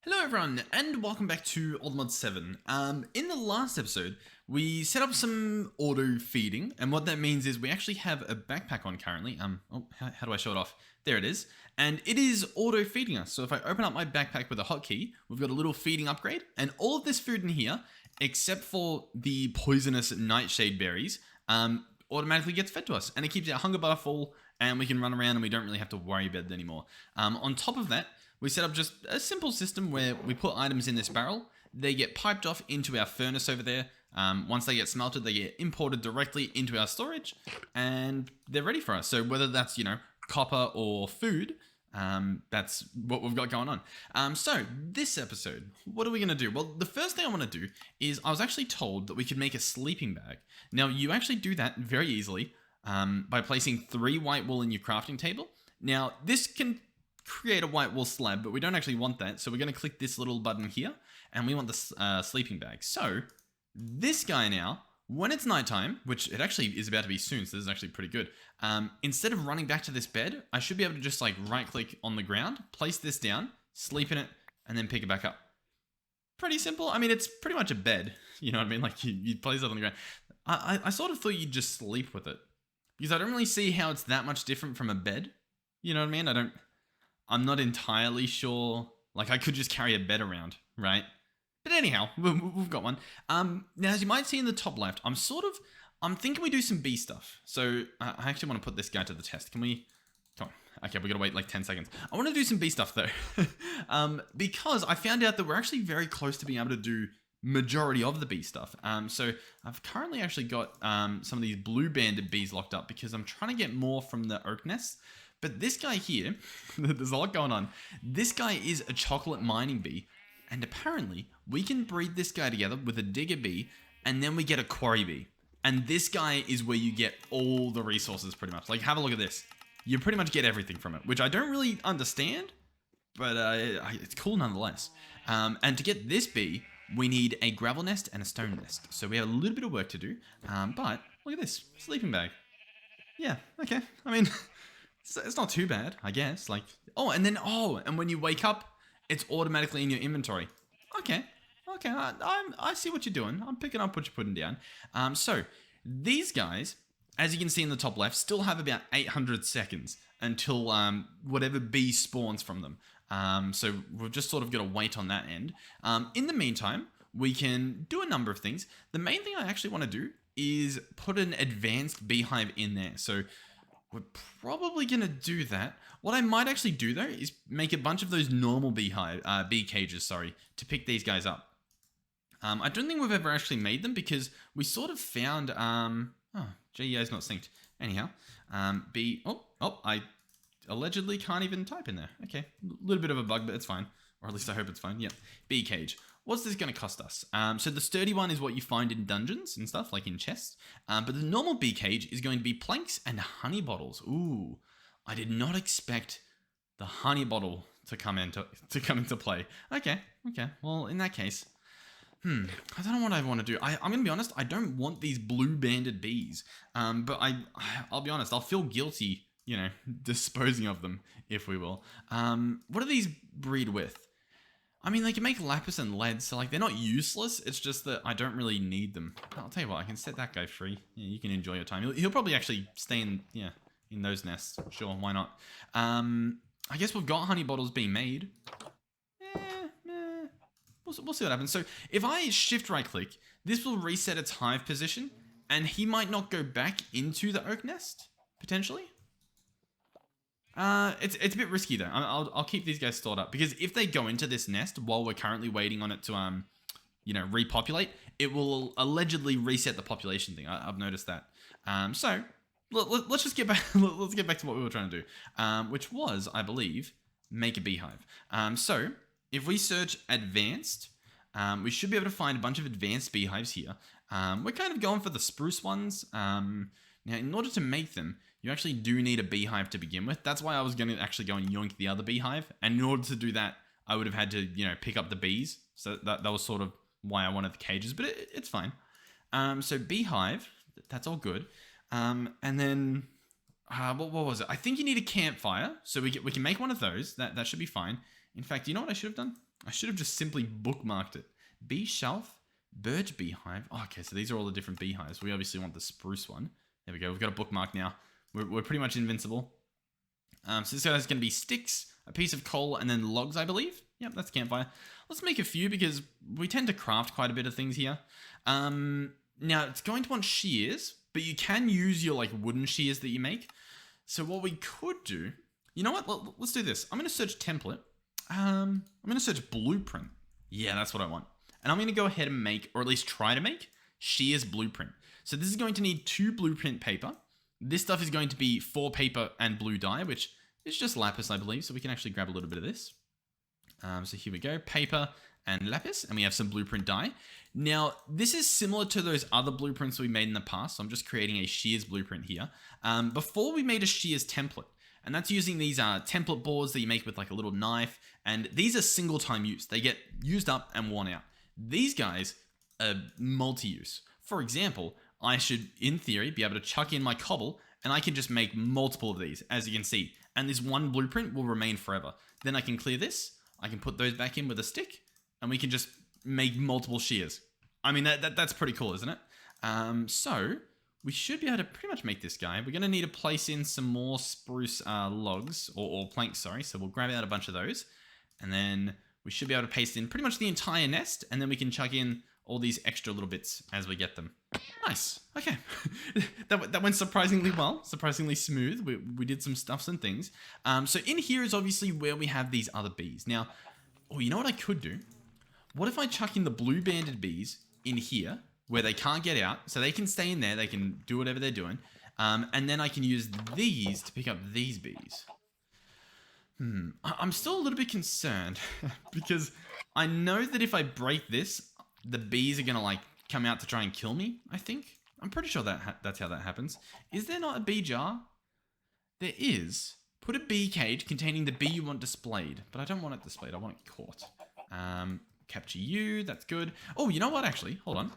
Hello everyone, and welcome back to Allthemod 7. In the last episode, we set up some auto feeding, and what that means is we actually have a backpack on currently. How do I show it off? There it is. And it is auto feeding us. So if I open up my backpack with a hotkey, we've got a little feeding upgrade, and all of this food in here, except for the poisonous nightshade berries, automatically gets fed to us. And it keeps our hunger bar full, and we can run around and we don't really have to worry about it anymore. On top of that, we set up just a simple system where we put items in this barrel, they get piped off into our furnace over there. Once they get smelted, they get imported directly into our storage, and they're ready for us. So whether that's, copper or food, that's what we've got going on. So this episode, what are we going to do? Well, the first thing I want to do is I was actually told that we could make a sleeping bag. Now, you actually do that very easily by placing 3 white wool in your crafting table. Now, this can create a white wool slab, but we don't actually want that. So we're going to click this little button here, and we want the sleeping bag. So this guy now, when it's nighttime, which it actually is about to be soon, so this is actually pretty good. Instead of running back to this bed, I should be able to just right click on the ground, place this down, sleep in it, and then pick it back up. Pretty simple. I mean, it's pretty much a bed. You know what I mean? Like you place it on the ground. I sort of thought you'd just sleep with it, because I don't really see how it's that much different from a bed. You know what I mean? I'm not entirely sure. Like, I could just carry a bed around, right? But anyhow, we've got one. Now, as you might see in the top left, I'm thinking we do some bee stuff. So I actually want to put this guy to the test. Can we? Come on. Okay, we got to wait like 10 seconds. I want to do some bee stuff though, because I found out that we're actually very close to being able to do majority of the bee stuff. So I've currently actually got some of these blue banded bees locked up because I'm trying to get more from the oak nests. But this guy here, there's a lot going on. This guy is a chocolate mining bee. And apparently, we can breed this guy together with a digger bee, and then we get a quarry bee. And this guy is where you get all the resources pretty much. Like, have a look at this. You pretty much get everything from it, which I don't really understand, but it's cool nonetheless. And to get this bee, we need a gravel nest and a stone nest. So we have a little bit of work to do, but look at this, sleeping bag. Yeah, okay. I mean, it's not too bad, I guess. And when you wake up, it's automatically in your inventory. Okay, I see what you're doing. I'm picking up what you're putting down. So these guys, as you can see in the top left, still have about 800 seconds until whatever bee spawns from them. So we've just sort of got to wait on that end. In the meantime, we can do a number of things. The main thing I actually want to do is put an advanced beehive in there. So we're probably going to do that. What I might actually do, though, is make a bunch of those normal bee cages, to pick these guys up. I don't think we've ever actually made them because we sort of found... GEO's not synced. Anyhow, I allegedly can't even type in there. Okay, a little bit of a bug, but it's fine. Or at least I hope it's fine. Yep, bee cage. What's this going to cost us? So the sturdy one is what you find in dungeons and stuff, like in chests. But the normal bee cage is going to be planks and honey bottles. Ooh, I did not expect the honey bottle to come into play. Okay. Well, in that case, I don't know what I want to do. I'm going to be honest. I don't want these blue banded bees. But I'll be honest. I'll feel guilty, disposing of them, if we will. What do these breed with? I mean, they can make lapis and lead, so they're not useless. It's just that I don't really need them. I'll tell you what, I can set that guy free. Yeah, you can enjoy your time. He'll probably actually stay in those nests. Sure, why not? I guess we've got honey bottles being made. We'll see what happens. So if I shift right click, this will reset its hive position, and he might not go back into the oak nest, potentially. It's a bit risky though. I'll keep these guys stored up because if they go into this nest while we're currently waiting on it to repopulate, it will allegedly reset the population thing. I've noticed that. So let's just get back. Let's get back to what we were trying to do, which was, I believe, make a beehive. So if we search advanced, we should be able to find a bunch of advanced beehives here. We're kind of going for the spruce ones. Now, in order to make them, you actually do need a beehive to begin with. That's why I was going to actually go and yoink the other beehive. And in order to do that, I would have had to, pick up the bees. So that was sort of why I wanted the cages, but it's fine. So beehive, that's all good. And then, what was it? I think you need a campfire. So we can make one of those. That should be fine. In fact, you know what I should have done? I should have just simply bookmarked it. Bee shelf, Birch Beehive. Oh, okay, so these are all the different beehives. We obviously want the spruce one. There we go. We've got a bookmark now. We're pretty much invincible. So this guy's going to be sticks, a piece of coal, and then logs, I believe. Yep, that's campfire. Let's make a few because we tend to craft quite a bit of things here. Now, it's going to want shears, but you can use your like wooden shears that you make. So what we could do... You know what? Let's do this. I'm going to search template. I'm going to search blueprint. Yeah, that's what I want. And I'm going to go ahead and make, or at least try to make, shears blueprint. So this is going to need 2 blueprint paper. This stuff is going to be 4 paper and blue dye, which is just lapis, I believe. So we can actually grab a little bit of this. So here we go, paper and lapis, and we have some blueprint dye. Now, this is similar to those other blueprints we made in the past. So I'm just creating a shears blueprint here. Before we made a shears template. And that's using these template boards that you make with like a little knife. And these are single time use. They get used up and worn out. These guys are multi-use. For example, I should, in theory, be able to chuck in my cobble and I can just make multiple of these, as you can see. And this one blueprint will remain forever. Then I can clear this. I can put those back in with a stick and we can just make multiple shears. I mean, that's pretty cool, isn't it? So... we should be able to pretty much make this guy. We're going to need to place in some more spruce logs, or planks, sorry. So we'll grab out a bunch of those. And then we should be able to paste in pretty much the entire nest. And then we can chuck in all these extra little bits as we get them. Nice. Okay. that went surprisingly well. Surprisingly smooth. We did some stuffs and things. So in here is obviously where we have these other bees. Now, oh, you know what I could do? What if I chuck in the blue banded bees in here? Where they can't get out, so they can stay in there, they can do whatever they're doing, and then I can use these to pick up these bees. I'm still a little bit concerned, because I know that if I break this, the bees are going to, like, come out to try and kill me, I think. I'm pretty sure that's how that happens. Is there not a bee jar? There is. Put a bee cage containing the bee you want displayed, but I don't want it displayed, I want it caught. Capture you, that's good. Oh, you know what, actually? Hold on.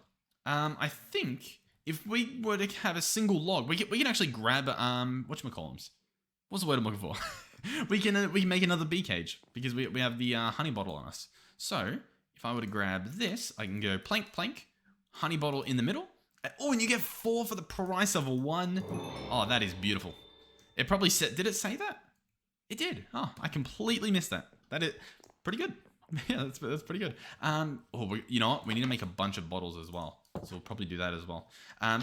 I think if we were to have a single log, we can actually grab whatchamacallums. What's the word I'm looking for? we can make another bee cage because we have the honey bottle on us. So if I were to grab this, I can go plank, plank, honey bottle in the middle. Oh, and you get 4 for the price of 1. Oh, that is beautiful. It probably said, did it say that? It did. Oh, I completely missed that. That is pretty good. Yeah, that's pretty good. You know what? We need to make a bunch of bottles as well. So we'll probably do that as well. I'm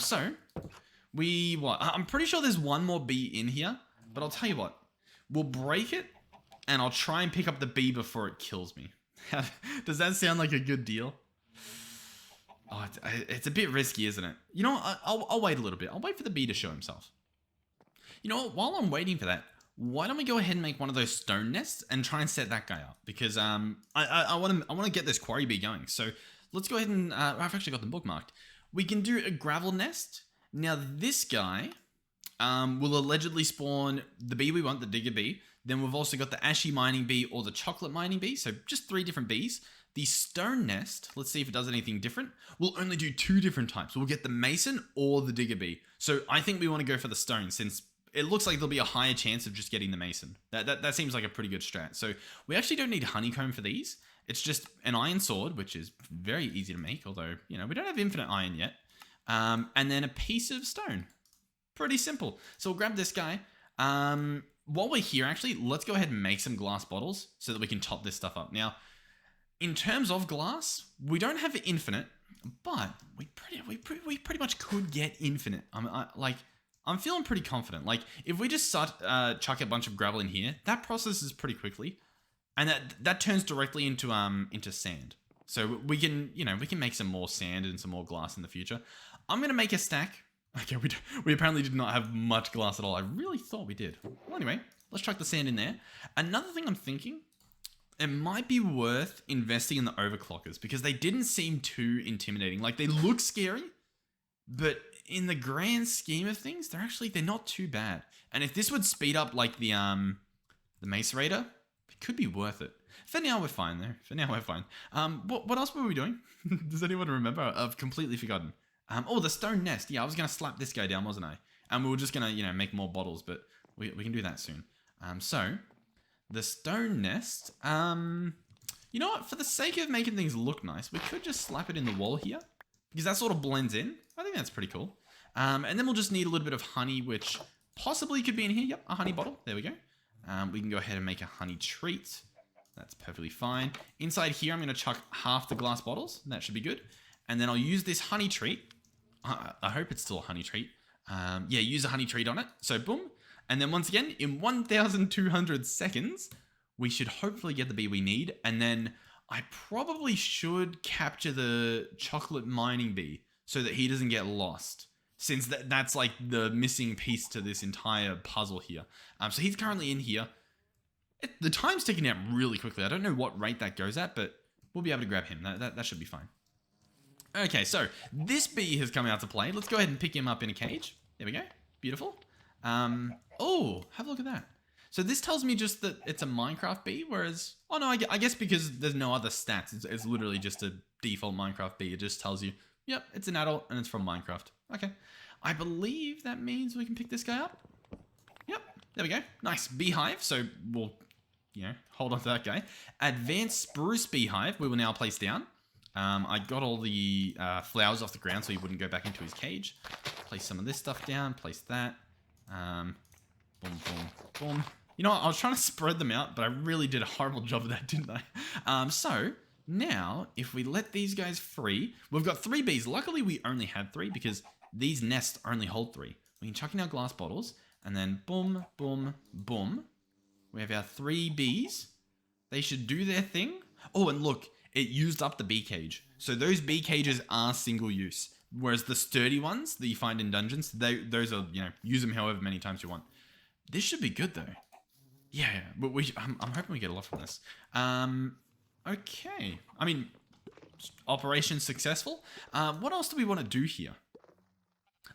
pretty sure there's one more bee in here, but I'll tell you what. We'll break it, and I'll try and pick up the bee before it kills me. Does that sound like a good deal? Oh, it's a bit risky, isn't it? You know what? I'll wait a little bit. I'll wait for the bee to show himself. You know what? While I'm waiting for that, why don't we go ahead and make one of those stone nests and try and set that guy up? Because I want to get this quarry bee going. So let's go ahead and I've actually got them bookmarked. We can do a gravel nest. Now this guy will allegedly spawn the bee we want, the digger bee. Then we've also got the ashy mining bee or the chocolate mining bee. So just 3 different bees. The stone nest, let's see if it does anything different. We'll only do 2 different types. We'll get the mason or the digger bee. So I think we want to go for the stone since it looks like there'll be a higher chance of just getting the mason. That seems like a pretty good strat. So we actually don't need honeycomb for these. It's just an iron sword, which is very easy to make, although, you know, we don't have infinite iron yet. And then a piece of stone. Pretty simple. So we'll grab this guy. While we're here, actually, let's go ahead and make some glass bottles so that we can top this stuff up. Now, in terms of glass, we don't have infinite, but we pretty much could get infinite. I'm feeling pretty confident. Like, if we just chuck a bunch of gravel in here, that processes pretty quickly. And that turns directly into sand. So we can make some more sand and some more glass in the future. I'm going to make a stack. Okay, we apparently did not have much glass at all. I really thought we did. Well, anyway, let's chuck the sand in there. Another thing I'm thinking, it might be worth investing in the overclockers because they didn't seem too intimidating. Like, they look scary, but in the grand scheme of things, they're not too bad. And if this would speed up like the macerator, it could be worth it. For now, we're fine though. What else were we doing? Does anyone remember? I've completely forgotten. Oh, the stone nest. Yeah, I was gonna slap this guy down, wasn't I? And we were just gonna, make more bottles, but we can do that soon. So the stone nest. You know what? For the sake of making things look nice, we could just slap it in the wall here because that sort of blends in. I think that's pretty cool. And then we'll just need a little bit of honey, which possibly could be in here. Yep, a honey bottle. There we go. We can go ahead and make a honey treat. That's perfectly fine. Inside here, I'm going to chuck half the glass bottles. That should be good. And then I'll use this honey treat. I hope it's still a honey treat. Yeah, use a honey treat on it. So boom. And then once again, in 1,200 seconds, we should hopefully get the bee we need. And then I probably should capture the chocolate mining bee so that he doesn't get lost. Since that's like the missing piece to this entire puzzle here. So he's currently in here. The time's ticking out really quickly. I don't know what rate that goes at, but we'll be able to grab him. That should be fine. Okay, so this bee has come out to play. Let's go ahead and pick him up in a cage. There we go. Beautiful. Oh, have a look at that. So this tells me just that it's a Minecraft bee, whereas... Oh no, I guess because there's no other stats. It's literally just a default Minecraft bee. It just tells you, yep, it's an adult and it's from Minecraft. Okay. I believe that means we can pick this guy up. Yep, there we go. Nice. Beehive, so we'll... hold on to that guy. Advanced Spruce Beehive, we will now place down. I got all the flowers off the ground so he wouldn't go back into his cage. Place some of this stuff down, place that. Boom, boom, boom. You know what, I was trying to spread them out, but I really did a horrible job of that, didn't I? So, now, if we let these guys free, we've got 3 bees. Luckily, we only had 3 because these nests only hold 3. We can chuck in our glass bottles, and then boom, boom, boom. We have our 3 bees. They should do their thing. Oh, and look, it used up the bee cage. So those bee cages are single use. Whereas the sturdy ones that you find in dungeons, those are, use them however many times you want. This should be good though. Yeah, but I'm hoping we get a lot from this. Okay. I mean, operation successful. What else do we want to do here?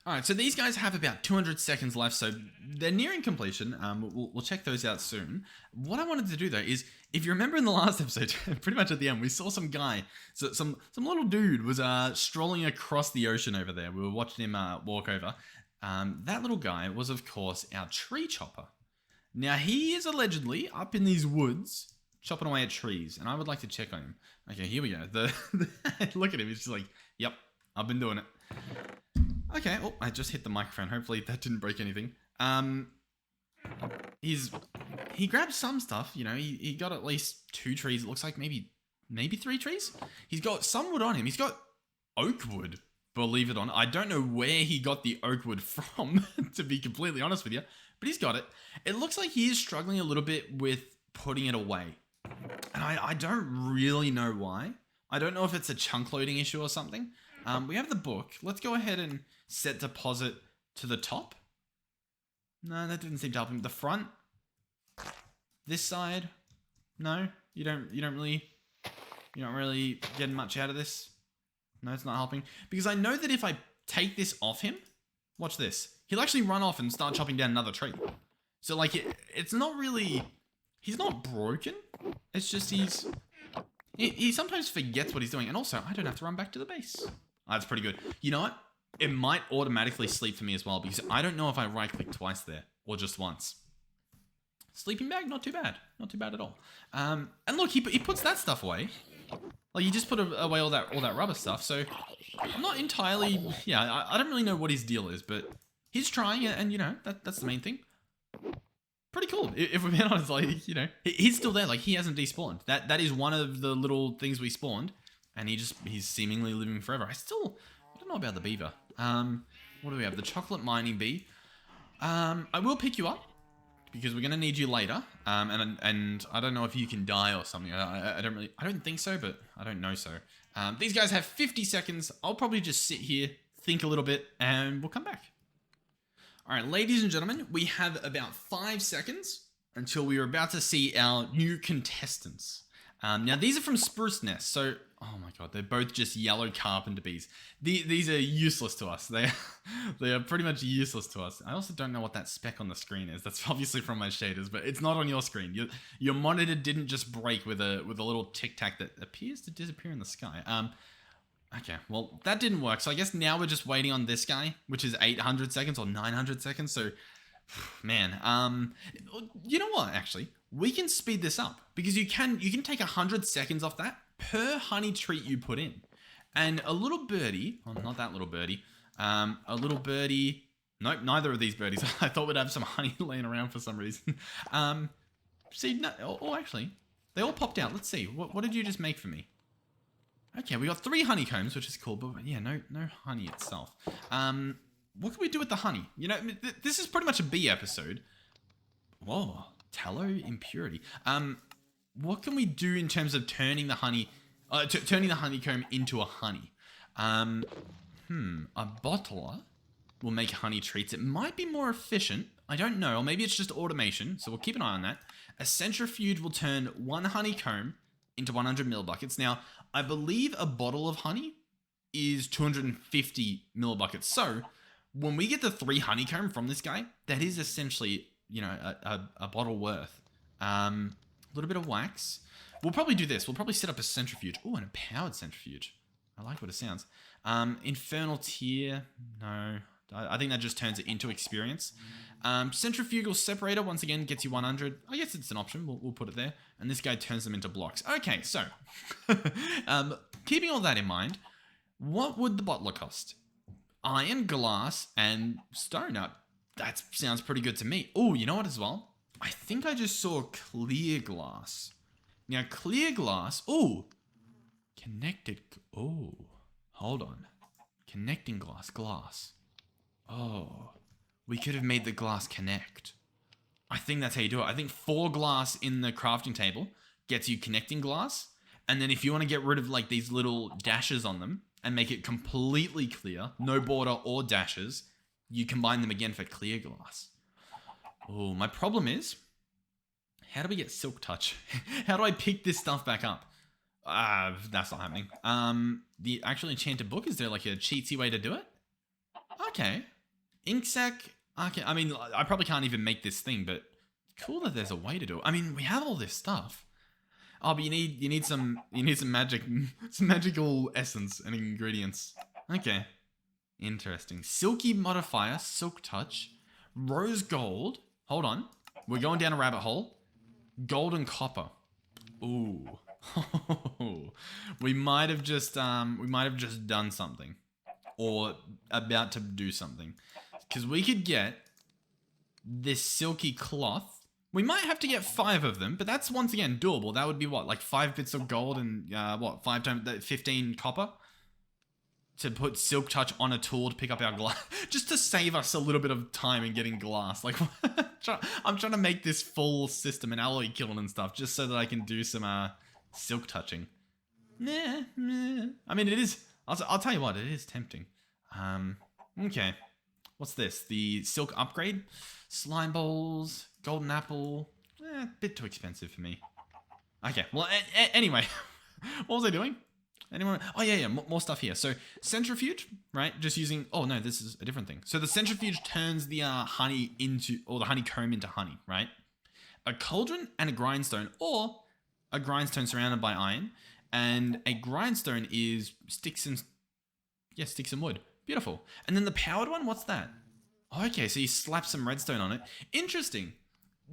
Alright, so these guys have about 200 seconds left, so they're nearing completion. We'll check those out soon. What I wanted to do, though, is, if you remember in the last episode, pretty much at the end, we saw some guy, so some little dude was strolling across the ocean over there. We were watching him walk over. That little guy was, of course, our tree chopper. Now, he is allegedly up in these woods, chopping away at trees, and I would like to check on him. Okay, here we go. Look at him, he's just like, yep, I've been doing it. Okay, oh, I just hit the microphone. Hopefully that didn't break anything. He grabbed some stuff, he got at least 2 trees. It looks like maybe 3 trees. He's got some wood on him. He's got oak wood, believe it or not. I don't know where he got the oak wood from, to be completely honest with you, but he's got it. It looks like he is struggling a little bit with putting it away. And I don't really know why. I don't know if it's a chunk loading issue or something. We have the book. Let's go ahead and set deposit to the top. No, that didn't seem to help him. The front? This side? No? You don't really get much out of this? No, it's not helping. Because I know that if I take this off him, watch this. He'll actually run off and start chopping down another tree. So like it's not really, he's not broken. It's just he sometimes forgets what he's doing. And also, I don't have to run back to the base. That's pretty good. You know what? It might automatically sleep for me as well because I don't know if I right click twice there or just once. Sleeping bag, not too bad. Not too bad at all. And look, he puts that stuff away. Like, he just put away all that rubber stuff. So I'm not entirely, I don't really know what his deal is, but he's trying it, and that's the main thing. Pretty cool. If we're being honest, like, he's still there. Like, he hasn't despawned. That is one of the little things we spawned, and he's seemingly living forever. I don't know about the beaver. What do we have? The chocolate mining bee. I will pick you up because we're gonna need you later. And I don't know if you can die or something. I don't think so, but I don't know so. These guys have 50 seconds. I'll probably just sit here, think a little bit, and we'll come back. All right, ladies and gentlemen, we have about 5 seconds until we are about to see our new contestants. Now, these are from Spruce Nest, so... Oh my god, they're both just yellow carpenter bees. These are useless to us. They are pretty much useless to us. I also don't know what that speck on the screen is. That's obviously from my shaders, but it's not on your screen. Your monitor didn't just break with a little tic-tac that appears to disappear in the sky. Okay, well, that didn't work. So I guess now we're just waiting on this guy, which is 800 seconds or 900 seconds. So Man, you know what, actually? We can speed this up because you can take 100 seconds off that per honey treat you put in. And a little birdie, oh, not that little birdie, a little birdie, nope, neither of these birdies. I thought we'd have some honey laying around for some reason. See, no, actually, they all popped out. Let's see, what did you just make for me? Okay, we got 3 honeycombs, which is cool, but yeah, no honey itself. What can we do with the honey? You know, this is pretty much a bee episode. Whoa, tallow impurity. What can we do in terms of turning the honey, turning the honeycomb into a honey? A bottler will make honey treats. It might be more efficient. I don't know, or maybe it's just automation. So we'll keep an eye on that. A centrifuge will turn 1 honeycomb into 100 millibuckets. Now, I believe a bottle of honey is 250 millibuckets. So when we get the 3 honeycomb from this guy, that is essentially, you know, a bottle worth. A little bit of wax. We'll probably do this. We'll probably set up a centrifuge. Oh, and a powered centrifuge. I like what it sounds. Infernal tier. No. I think that just turns it into experience. Centrifugal separator, once again, gets you 100. I guess it's an option. We'll put it there. And this guy turns them into blocks. Okay, so. Keeping all that in mind, what would the bottler cost? Iron, glass, and stone. Now, that sounds pretty good to me. Oh, you know what as well? I think I just saw clear glass. Now, clear glass. Oh, connected. Oh, hold on. Connecting glass. Oh, we could have made the glass connect. I think that's how you do it. I think 4 glass in the crafting table gets you connecting glass. And then if you want to get rid of like these little dashes on them and make it completely clear, no border or dashes, you combine them again for clear glass. Oh, my problem is, how do we get silk touch? How do I pick this stuff back up? That's not happening. The actual enchanted book, is there like a cheatsy way to do it? Okay. Ink sac. Okay, I mean, I probably can't even make this thing, but cool that there's a way to do it. I mean, we have all this stuff. Oh, but you need some magic, some magical essence and ingredients. Okay. Interesting. Silky modifier, silk touch, rose gold. Hold on. We're going down a rabbit hole. Gold and copper. Ooh. We might have just done something. Or about to do something. Because we could get this silky cloth. We might have to get 5 of them, but that's once again doable. That would be what, like 5 bits of gold and 5 times 15 copper to put silk touch on a tool to pick up our glass, just to save us a little bit of time in getting glass. Like, I'm trying to make this full system and alloy kiln and stuff just so that I can do some silk touching. Nah. I mean, it is. I'll tell you what, it is tempting. Okay. What's this? The silk upgrade? Slime balls, golden apple. A bit too expensive for me. Okay, well, anyway. What was I doing? Anyone? Oh, yeah, more stuff here. So, centrifuge, right? Just using... Oh, no, this is a different thing. So, the centrifuge turns the honey into... Or the honeycomb into honey, right? A cauldron and a grindstone, or a grindstone surrounded by iron. And a grindstone is sticks and wood. Beautiful. And then the powered one, what's that? Okay, so you slap some redstone on it. Interesting.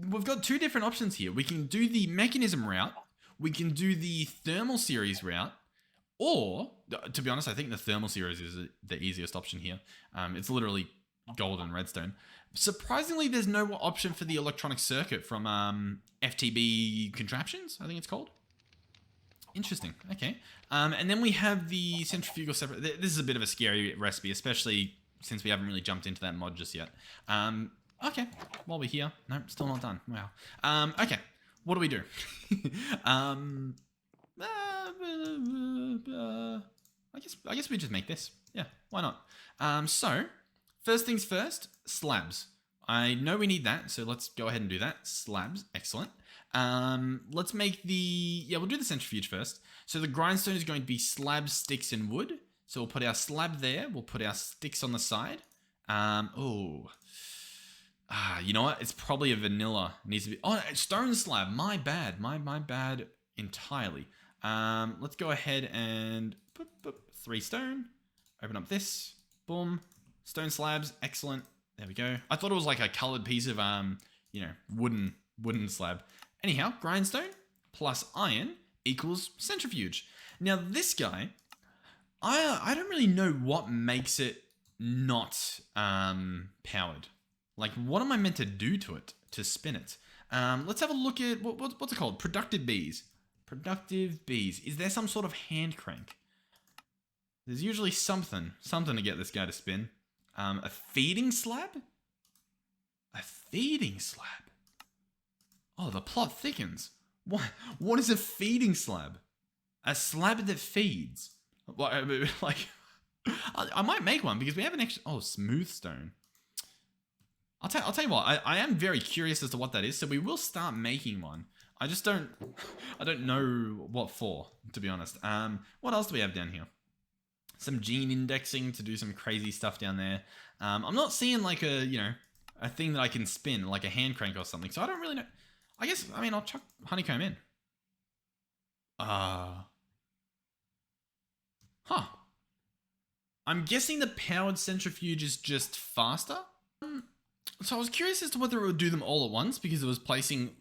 We've got 2 different options here. We can do the mechanism route. We can do the thermal series route. Or, to be honest, I think the thermal series is the easiest option here. It's literally gold and redstone. Surprisingly, there's no option for the electronic circuit from FTB Contraptions, I think it's called. Interesting. Okay. And then we have the centrifugal separate. This is a bit of a scary recipe, especially since we haven't really jumped into that mod just yet. Okay. While we're here. Nope, still not done. Wow. Okay. What do we do? I guess we just make this. Yeah, why not? So, first things first, slabs. I know we need that, so let's go ahead and do that. Slabs, excellent. Let's make we'll do the centrifuge first. So the grindstone is going to be slabs, sticks, and wood. So we'll put our slab there. We'll put our sticks on the side. You know what? It's probably a vanilla. It needs to be, stone slab. My bad. My bad entirely. Let's go ahead and put 3 stone. Open up this. Boom. Stone slabs. Excellent. There we go. I thought it was like a colored piece of, you know, wooden slab. Anyhow, grindstone plus iron equals centrifuge. Now this guy, I don't really know what makes it not powered. Like, what am I meant to do to it to spin it? Let's have a look at what's it called? Productive bees. Productive bees. Is there some sort of hand crank? There's usually something to get this guy to spin. A feeding slab? A feeding slab? Oh, the plot thickens. What is a feeding slab? A slab that feeds. Like, I might make one because we have an extra. Oh, smooth stone. I'll tell you what. I am very curious as to what that is. So we will start making one. I just don't. I don't know what for, to be honest. What else do we have down here? Some gene indexing to do some crazy stuff down there. I'm not seeing like a thing that I can spin, like a hand crank or something. So I don't really know. I guess, I mean, I'll chuck honeycomb in. Huh. I'm guessing the powered centrifuge is just faster. So I was curious as to whether it would do them all at once because it was placing,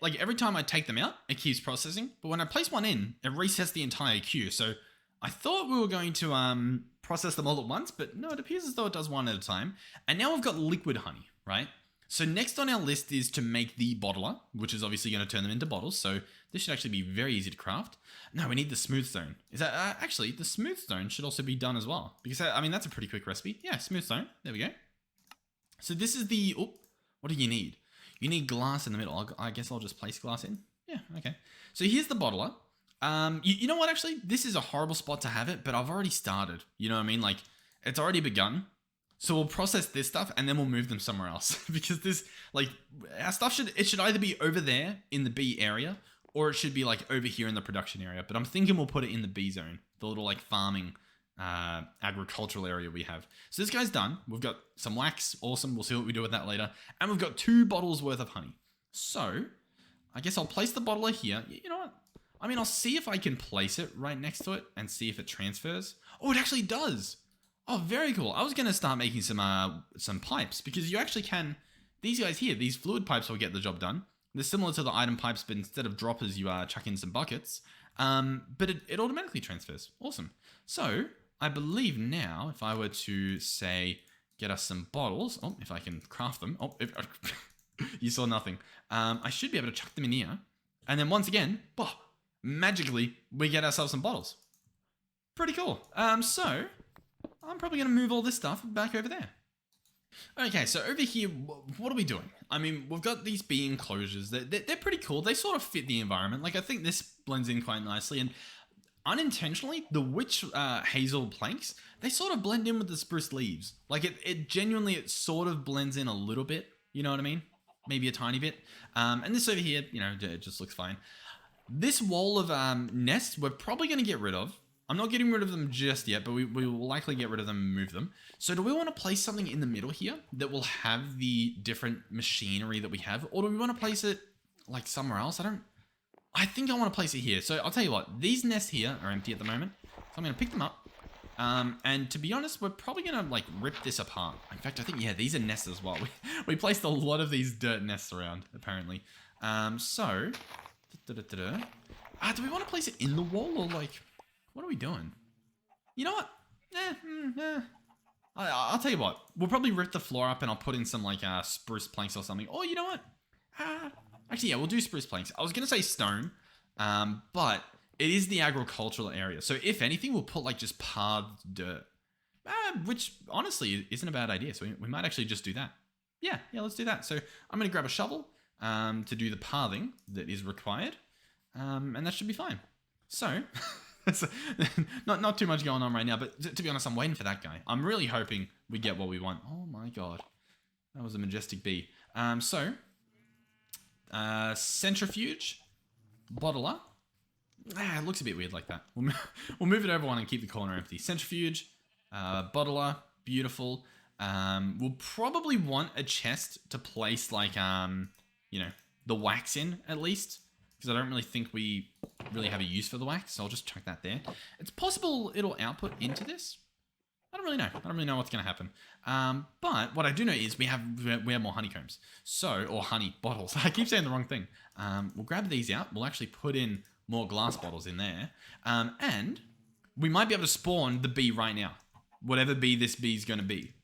like every time I take them out, it keeps processing. But when I place one in, it resets the entire queue. So I thought we were going to process them all at once, but no, it appears as though it does one at a time. And now we've got liquid honey, right? So next on our list is to make the bottler, which is obviously going to turn them into bottles. So this should actually be very easy to craft. No, we need the smooth stone. Is that actually the smooth stone should also be done as well because I mean that's a pretty quick recipe. Yeah, smooth stone. There we go. So this is the what do you need? You need glass in the middle. I guess I'll just place glass in. Yeah, okay. So here's the bottler. You know what? Actually, this is a horrible spot to have it, but I've already started. You know what I mean? Like it's already begun. So we'll process this stuff and then we'll move them somewhere else because this, like, our stuff should either be over there in the bee area or it should be like over here in the production area. But I'm thinking we'll put it in the bee zone, the little like farming, agricultural area we have. So this guy's done. We've got some wax. Awesome. We'll see what we do with that later. And we've got 2 bottles worth of honey. So I guess I'll place the bottler here. You know what? I mean, I'll see if I can place it right next to it and see if it transfers. Oh, it actually does. Oh, very cool. I was going to start making some pipes because you actually can, these guys here, these fluid pipes will get the job done. They're similar to the item pipes, but instead of droppers, you chuck in some buckets. But it automatically transfers. Awesome. So I believe now, if I were to say, get us some bottles, oh, if I can craft them. Oh, you saw nothing. I should be able to chuck them in here. And then once again, magically, we get ourselves some bottles. Pretty cool. So I'm probably going to move all this stuff back over there. Okay, so over here, what are we doing? I mean, we've got these bee enclosures. They're pretty cool. They sort of fit the environment. Like, I think this blends in quite nicely. And unintentionally, the witch hazel planks, they sort of blend in with the spruce leaves. Like, it genuinely, it sort of blends in a little bit. You know what I mean? Maybe a tiny bit. And this over here, you know, it just looks fine. This wall of nests, we're probably going to get rid of. I'm not getting rid of them just yet, but we will likely get rid of them and move them. So do we want to place something in the middle here that will have the different machinery that we have? Or do we want to place it like somewhere else? I think I want to place it here. So I'll tell you what, these nests here are empty at the moment. So I'm going to pick them up. And to be honest, we're probably going to like rip this apart. In fact, I think, yeah, these are nests as well. We placed a lot of these dirt nests around, apparently. So, do we want to place it in the wall or like... What are we doing? You know what? I'll tell you what. We'll probably rip the floor up and I'll put in some like spruce planks or something. Oh, you know what? Actually, yeah, we'll do spruce planks. I was going to say stone, but it is the agricultural area. So if anything, we'll put like just paths dirt, which honestly isn't a bad idea. So we might actually just do that. Yeah, let's do that. So I'm going to grab a shovel to do the pathing that is required, and that should be fine. So... not too much going on right now, but to be honest, I'm waiting for that guy. I'm really hoping we get what we want. Oh my god. That was a majestic bee. Centrifuge, bottler. It looks a bit weird like that. We'll move it over one and keep the corner empty. Centrifuge, bottler, beautiful. We'll probably want a chest to place like, you know, the wax in at least. Because I don't really think we really have a use for the wax, so I'll just chuck that there. It's possible it'll output into this. I don't really know. I don't really know what's going to happen. But what I do know is we have more honeycombs. So, or honey bottles. I keep saying the wrong thing. We'll grab these out. We'll actually put in more glass bottles in there. And we might be able to spawn the bee right now. Whatever bee this bee is going to be.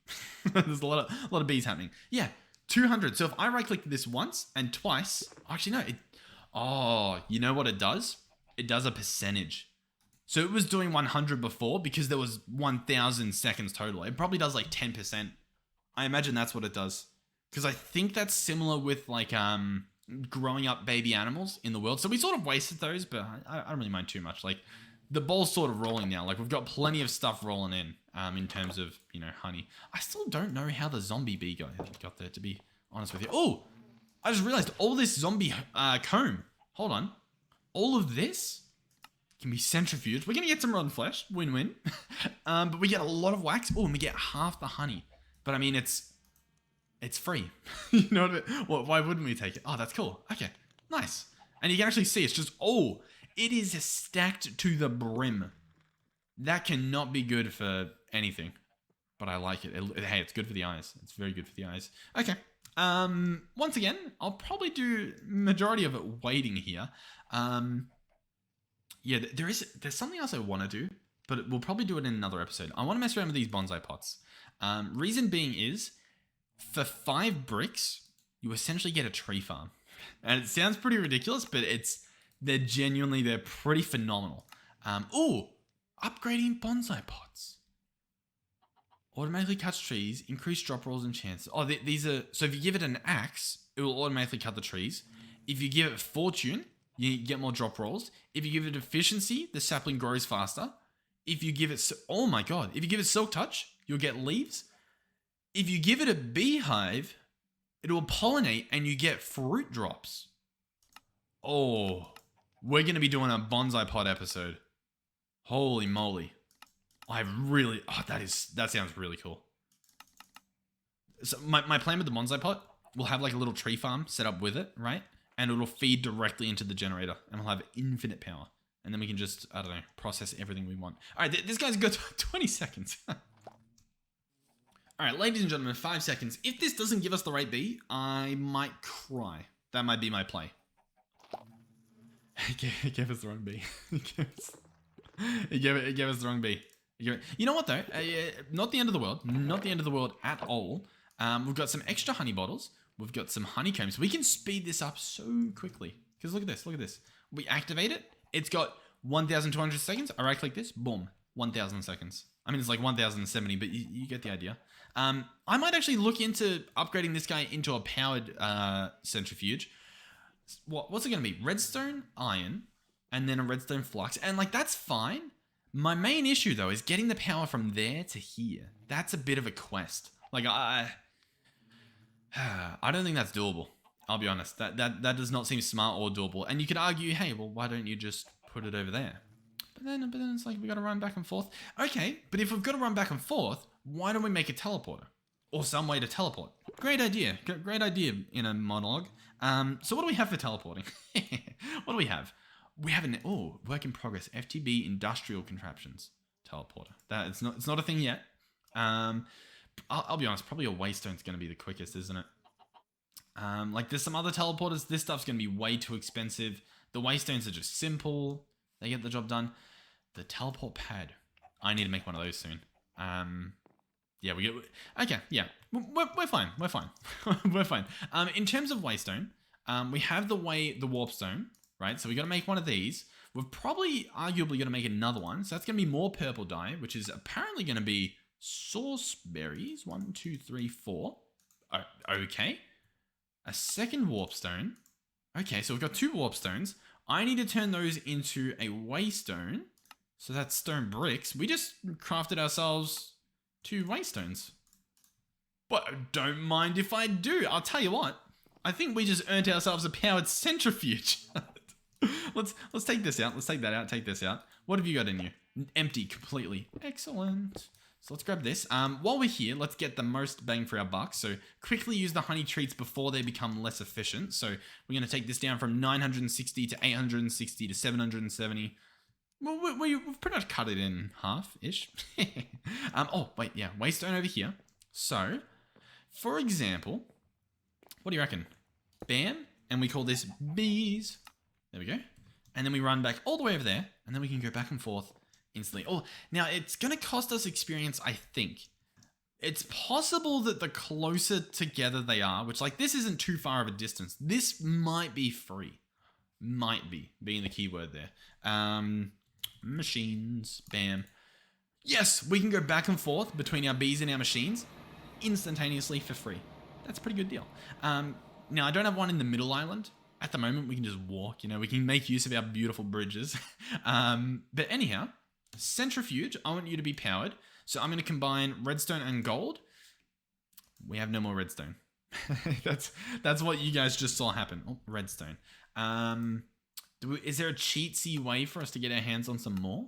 There's a lot of bees happening. Yeah, 200. So if I right click this once and twice, actually no. Oh, you know what it does? It does a percentage. So it was doing 100 before because there was 1,000 seconds total. It probably does like 10%. I imagine that's what it does. Because I think that's similar with like growing up baby animals in the world. So we sort of wasted those, but I don't really mind too much. Like the ball's sort of rolling now. Like we've got plenty of stuff rolling in terms of, you know, honey. I still don't know how the zombie bee got there, to be honest with you. Oh, I just realized all this zombie comb. Hold on. All of this can be centrifuged. We're going to get some rotten flesh. Win-win. But we get a lot of wax. Oh, and we get half the honey. But I mean, it's free. You know what I mean? Well, why wouldn't we take it? Oh, that's cool. Okay, nice. And you can actually see it's just, oh, it is stacked to the brim. That cannot be good for anything. But I like it. Hey, it's good for the eyes. It's very good for the eyes. Okay. Once again, I'll probably do majority of it waiting here. Yeah, there's something else I want to do, but we'll probably do it in another episode. I want to mess around with these bonsai pots. Reason being is, for 5 bricks, you essentially get a tree farm. And it sounds pretty ridiculous, but they're pretty phenomenal. Upgrading bonsai pots. Automatically cuts trees, increase drop rolls and chances. Oh, these are, so if you give it an axe, it will automatically cut the trees. If you give it fortune, you get more drop rolls. If you give it efficiency, the sapling grows faster. If you give it, oh my god, if you give it silk touch, you'll get leaves. If you give it a beehive, it will pollinate and you get fruit drops. Oh, we're going to be doing a bonsai pot episode. Holy moly. That sounds really cool. So my plan with the bonsai pot, we'll have like a little tree farm set up with it, right? And it'll feed directly into the generator and we'll have infinite power. And then we can just, I don't know, process everything we want. All right, this guy's got 20 seconds. All right, ladies and gentlemen, 5 seconds. If this doesn't give us the right bee, I might cry. That might be my play. It gave us the wrong bee. It gave us the wrong bee. You know what though? Not the end of the world. Not the end of the world at all. We've got some extra honey bottles. We've got some honeycombs. We can speed this up so quickly. Because look at this. Look at this. We activate it. It's got 1,200 seconds. I right click this. Boom. 1,000 seconds. I mean, it's like 1,070, but you get the idea. I might actually look into upgrading this guy into a powered centrifuge. What's it going to be? Redstone, iron, and then a redstone flux. And like, that's fine. My main issue though is getting the power from there to here. That's a bit of a quest. Like I don't think that's doable. I'll be honest. That does not seem smart or doable. And you could argue, hey, well, why don't you just put it over there? But then it's like we got to run back and forth. Okay, but if we've got to run back and forth, why don't we make a teleporter or some way to teleport? Great idea. Great idea in a monologue. So what do we have for teleporting? What do we have? We have an work in progress. FTB industrial contraptions teleporter. It's not a thing yet. I'll be honest. Probably a waystone's going to be the quickest, isn't it? Like there's some other teleporters. This stuff's going to be way too expensive. The waystones are just simple. They get the job done. The teleport pad. I need to make one of those soon. Yeah, we get. Okay, yeah, we're fine. We're fine. We're fine. In terms of waystone, we have the warpstone. Right, so we got to make one of these. We're probably arguably going to make another one. So that's going to be more purple dye, which is apparently going to be sauce berries. 1, 2, 3, 4. Okay. A second warpstone. Okay, so we've got 2 warpstones. I need to turn those into a waystone. So that's stone bricks. We just crafted ourselves 2 waystones. But don't mind if I do. I'll tell you what. I think we just earned ourselves a powered centrifuge. Let's take this out. Let's take that out. Take this out. What have you got in you? Empty completely. Excellent. So let's grab this. While we're here, let's get the most bang for our buck. So quickly use the honey treats before they become less efficient. So we're going to take this down from 960 to 860 to 770. Well, we've pretty much cut it in half-ish. Oh, wait, yeah. Waystone over here. So, for example, what do you reckon? Bam. And we call this bees. There we go. And then we run back all the way over there. And then we can go back and forth instantly. Oh, now it's going to cost us experience, I think. It's possible that the closer together they are, which like this isn't too far of a distance. This might be free. Might be, being the key word there. Machines. Bam. Yes, we can go back and forth between our bees and our machines instantaneously for free. That's a pretty good deal. Now, I don't have one in the middle island. At the moment, we can just walk, you know, we can make use of our beautiful bridges. But anyhow, Centrifuge, I want you to be powered. So I'm going to combine redstone and gold. We have no more redstone. That's what you guys just saw happen. Oh, redstone. Is there a cheatsy way for us to get our hands on some more?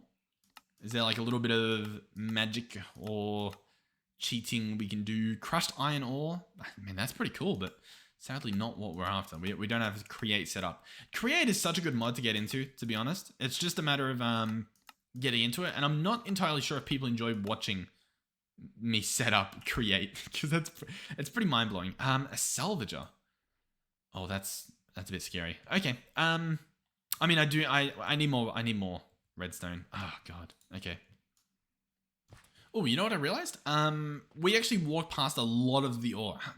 Is there like a little bit of magic or cheating we can do? Crushed iron ore? I mean, that's pretty cool, but sadly not what we're after. We don't have create set up. Create is such a good mod to get into, to be honest. It's just a matter of getting into it, and I'm not entirely sure if people enjoy watching me set up create, because it's pretty mind-blowing. A salvager. Oh, that's a bit scary. Okay. I mean, I need more redstone. Oh god. Okay. Oh, you know what I realized? We actually walked past a lot of the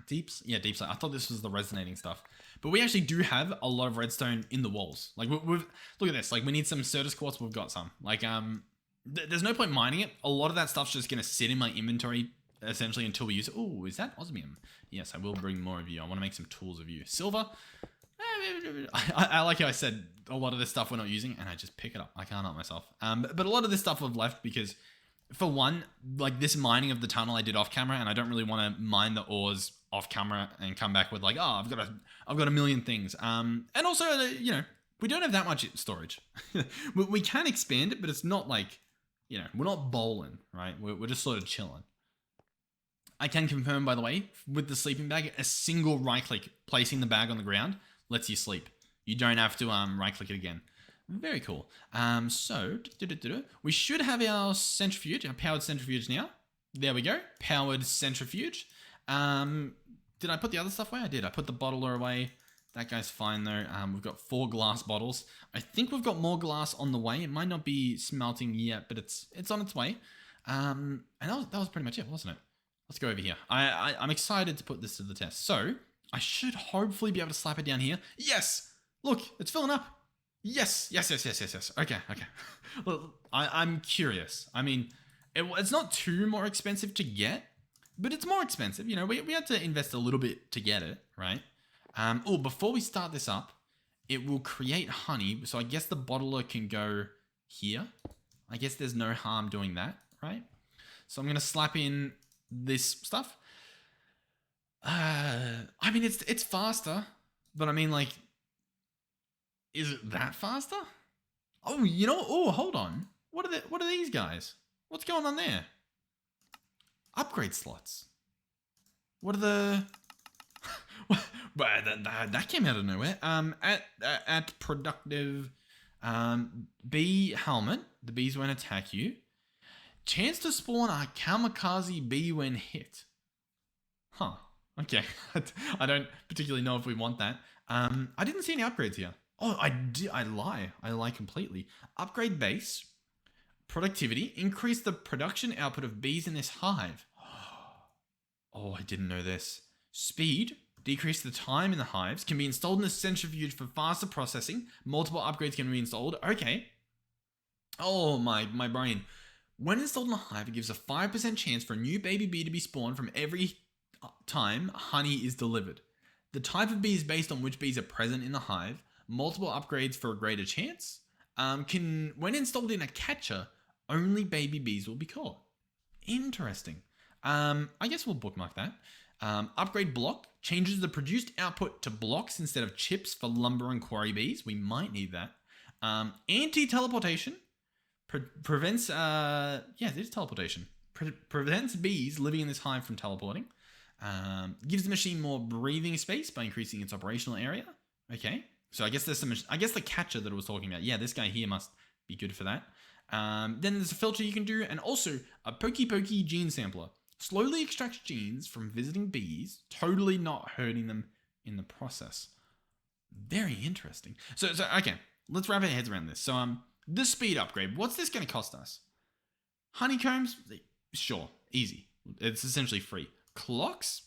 deeps. Yeah, deep slate. I thought this was the resonating stuff, but we actually do have a lot of redstone in the walls. Like we've look at this. Like we need some Certus quartz. We've got some. Like there's no point mining it. A lot of that stuff's just gonna sit in my inventory essentially until we use it. Oh, is that osmium? Yes, I will bring more of you. I want to make some tools of you. Silver. I like how I said a lot of this stuff we're not using, and I just pick it up. I can't help myself. But a lot of this stuff I've left because, for one, like this mining of the tunnel I did off camera, and I don't really want to mine the ores off camera and come back with like, oh, I've got a million things. And also, you know, we don't have that much storage. we can expand it, but it's not like, you know, we're not bowling, right? We're just sort of chilling. I can confirm, by the way, with the sleeping bag, a single right click placing the bag on the ground lets you sleep. You don't have to right click it again. Very cool. So we should have our centrifuge, our powered centrifuge now. There we go. Powered centrifuge. Did I put the other stuff away? I did. I put the bottler away. That guy's fine though. We've got 4 glass bottles. I think we've got more glass on the way. It might not be smelting yet, but it's on its way. And that was pretty much it, wasn't it? Let's go over here. I'm excited to put this to the test. So I should hopefully be able to slap it down here. Yes! Look, it's filling up. Yes. Okay. Well, I'm curious. I mean, it's not too more expensive to get, but it's more expensive. You know, we had to invest a little bit to get it, right? Before we start this up, it will create honey. So I guess the bottler can go here. I guess there's no harm doing that, right? So I'm going to slap in this stuff. I mean, it's faster, but I mean, like, is it that faster? Oh, you know, hold on. What are these guys? What's going on there? Upgrade slots. What are the... that came out of nowhere. At productive bee helmet, the bees won't attack you. Chance to spawn a kamikaze bee when hit. Huh. Okay. I don't particularly know if we want that. I didn't see any upgrades here. Oh, I did. I lie completely. Upgrade base. Productivity. Increase the production output of bees in this hive. Oh, I didn't know this. Speed. Decrease the time in the hives. Can be installed in the centrifuge for faster processing. Multiple upgrades can be installed. Okay. Oh, my brain. When installed in a hive, it gives a 5% chance for a new baby bee to be spawned from every time honey is delivered. The type of bee is based on which bees are present in the hive. Multiple upgrades for a greater chance. When installed in a catcher, only baby bees will be caught. Interesting. I guess we'll bookmark that. Upgrade block changes the produced output to blocks instead of chips for lumber and quarry bees. We might need that. Anti-teleportation prevents. Yeah, it is teleportation. Prevents bees living in this hive from teleporting. Gives the machine more breathing space by increasing its operational area. Okay. So I guess there's some. I guess the catcher that I was talking about. Yeah, this guy here must be good for that. Then there's a filter you can do, and also a pokey gene sampler. Slowly extracts genes from visiting bees, totally not hurting them in the process. Very interesting. So okay, let's wrap our heads around this. So the speed upgrade, what's this going to cost us? Honeycombs, sure, easy. It's essentially free. Clocks,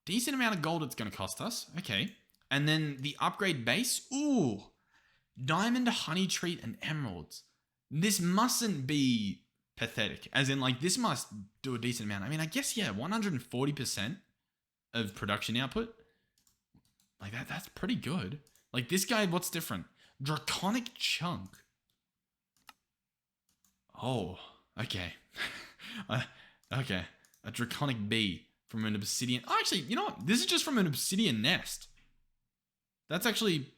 decent amount of gold it's going to cost us. Okay. And then the upgrade base, ooh, diamond, honey treat, and emeralds. This mustn't be pathetic. As in, like, this must do a decent amount. I mean, I guess, yeah, 140% of production output. Like, that's pretty good. Like, this guy, what's different? Draconic chunk. Oh, okay. Okay. A draconic bee from an obsidian. Oh, actually, you know what? This is just from an obsidian nest. That's actually